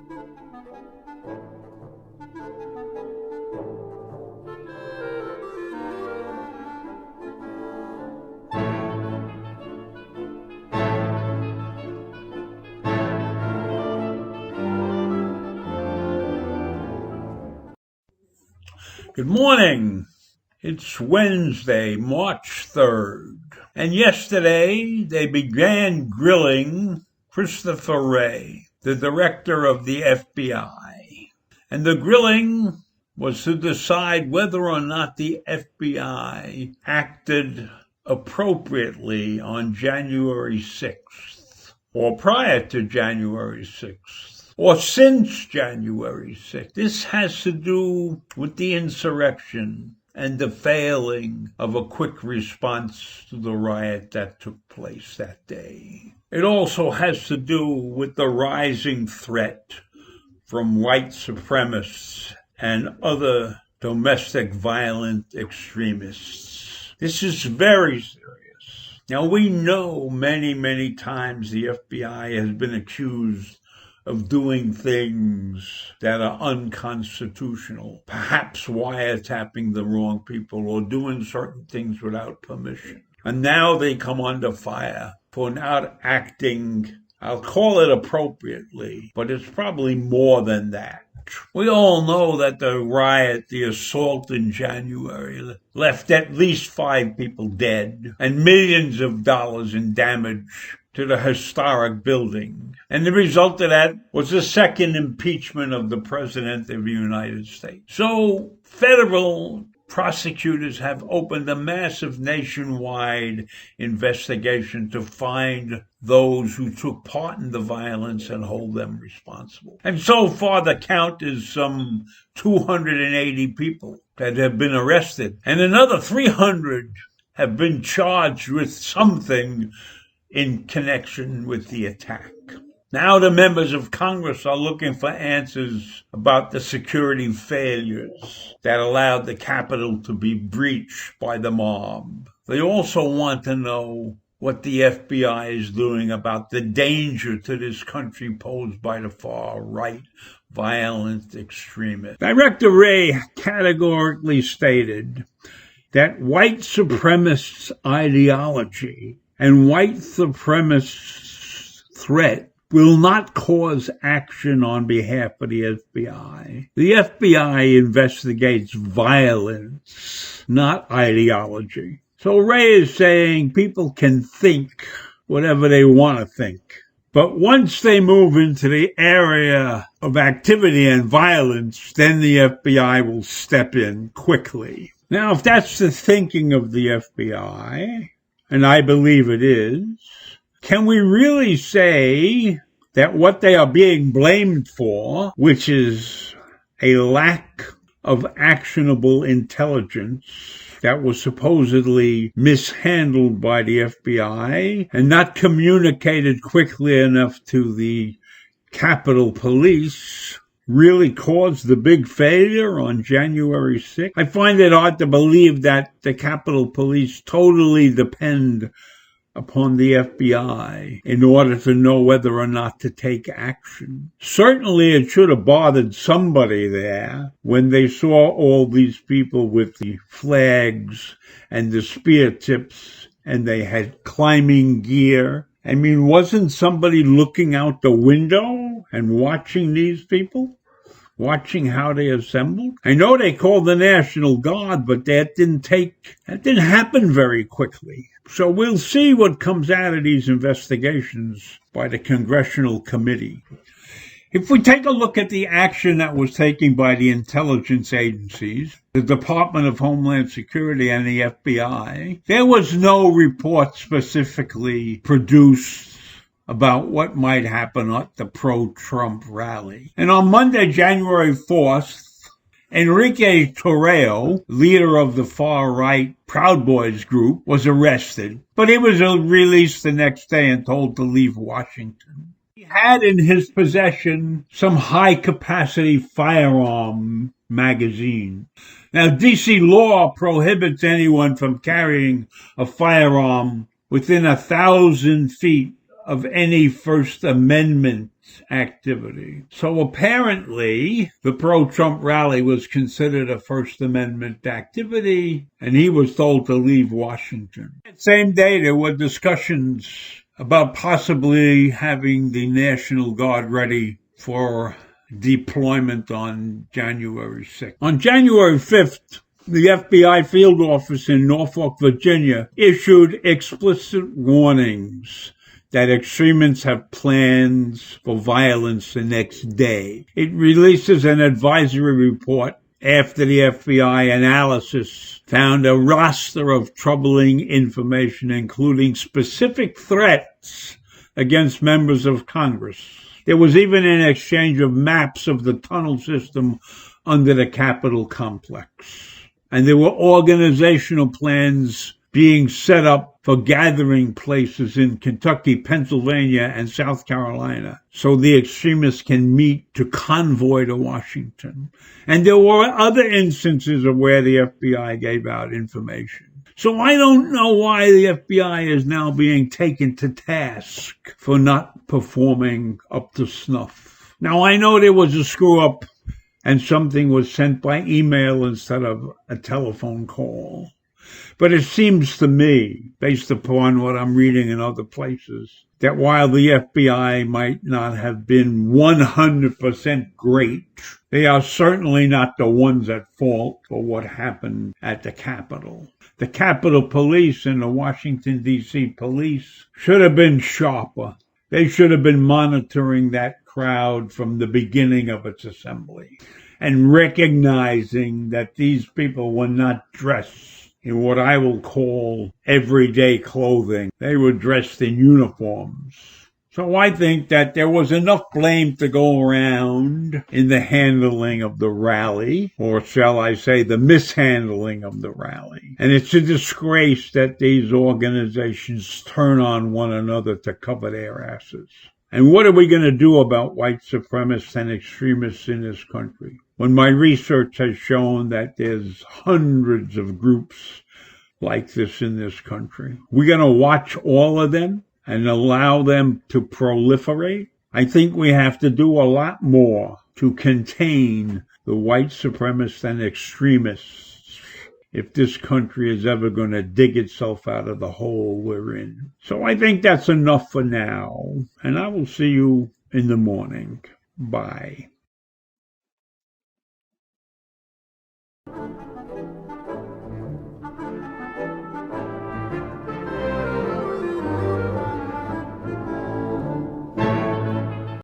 Good morning. It's Wednesday, March 3rd. And yesterday they began grilling Christopher Wray, the director of the FBI. And the grilling was to decide whether or not the FBI acted appropriately on January 6th, or prior to January 6th. Or since January 6th. This has to do with the insurrection and the failing of a quick response to the riot that took place that day. It also has to do with the rising threat from white supremacists and other domestic violent extremists. This is very serious. Now, we know many times the FBI has been accused of doing things that are unconstitutional, perhaps wiretapping the wrong people or doing certain things without permission. And now they come under fire for not acting, I'll call it appropriately, but it's probably more than that. We all know that the riot, the assault in January, left at least 5 people dead and millions of dollars in damage to the historic building. And the result of that was the second impeachment of the President of the United States. So federal prosecutors have opened a massive nationwide investigation to find those who took part in the violence and hold them responsible. And so far the count is some 280 people that have been arrested. And another 300 have been charged with something in connection with the attack. Now the members of Congress are looking for answers about the security failures that allowed the Capitol to be breached by the mob. They also want to know what the FBI is doing about the danger to this country posed by the far-right violent extremists. Director Wray categorically stated that white supremacist ideology and white supremacist threat will not cause action on behalf of the FBI. The FBI investigates violence, not ideology. So Wray is saying people can think whatever they want to think. But once they move into the area of activity and violence, then the FBI will step in quickly. Now, if that's the thinking of the FBI, and I believe it is, can we really say that what they are being blamed for, which is a lack of actionable intelligence that was supposedly mishandled by the FBI and not communicated quickly enough to the Capitol Police, really caused the big failure on January 6th? I find it hard to believe that the Capitol Police totally depend upon the FBI in order to know whether or not to take action. Certainly it should have bothered somebody there when they saw all these people with the flags and the spear tips and they had climbing gear. I mean, wasn't somebody looking out the window and watching these people? Watching how they assembled? I know they called the National Guard, but that didn't happen very quickly. So we'll see what comes out of these investigations by the Congressional Committee. If we take a look at the action that was taken by the intelligence agencies, the Department of Homeland Security and the FBI, there was no report specifically produced about what might happen at the pro-Trump rally. And on Monday, January 4th, Enrique Torreo, leader of the far-right Proud Boys group, was arrested, but he was released the next day and told to leave Washington. He had in his possession some high-capacity firearm magazine. Now, D.C. law prohibits anyone from carrying a firearm within 1,000 feet of any First Amendment activity. So apparently, the pro-Trump rally was considered a First Amendment activity, and he was told to leave Washington. That same day, there were discussions about possibly having the National Guard ready for deployment on January 6th. On January 5th, the FBI field office in Norfolk, Virginia, issued explicit warnings that extremists have plans for violence the next day. It releases an advisory report after the FBI analysis found a roster of troubling information, including specific threats against members of Congress. There was even an exchange of maps of the tunnel system under the Capitol complex. And there were organizational plans being set up for gathering places in Kentucky, Pennsylvania, and South Carolina, so the extremists can meet to convoy to Washington. And there were other instances of where the FBI gave out information. So I don't know why the FBI is now being taken to task for not performing up to snuff. Now, I know there was a screw-up and something was sent by email instead of a telephone call. But it seems to me, based upon what I'm reading in other places, that while the FBI might not have been 100% great, they are certainly not the ones at fault for what happened at the Capitol. The Capitol Police and the Washington, D.C. police should have been sharper. They should have been monitoring that crowd from the beginning of its assembly and recognizing that these people were not dressed in what I will call everyday clothing. They were dressed in uniforms. So I think that there was enough blame to go around in the handling of the rally, or shall I say the mishandling of the rally. And it's a disgrace that these organizations turn on one another to cover their asses. And what are we going to do about white supremacists and extremists in this country? When my research has shown that there's hundreds of groups like this in this country, we're going to watch all of them and allow them to proliferate? I think we have to do a lot more to contain the white supremacists and extremists if this country is ever going to dig itself out of the hole we're in. So I think that's enough for now, and I will see you in the morning. Bye.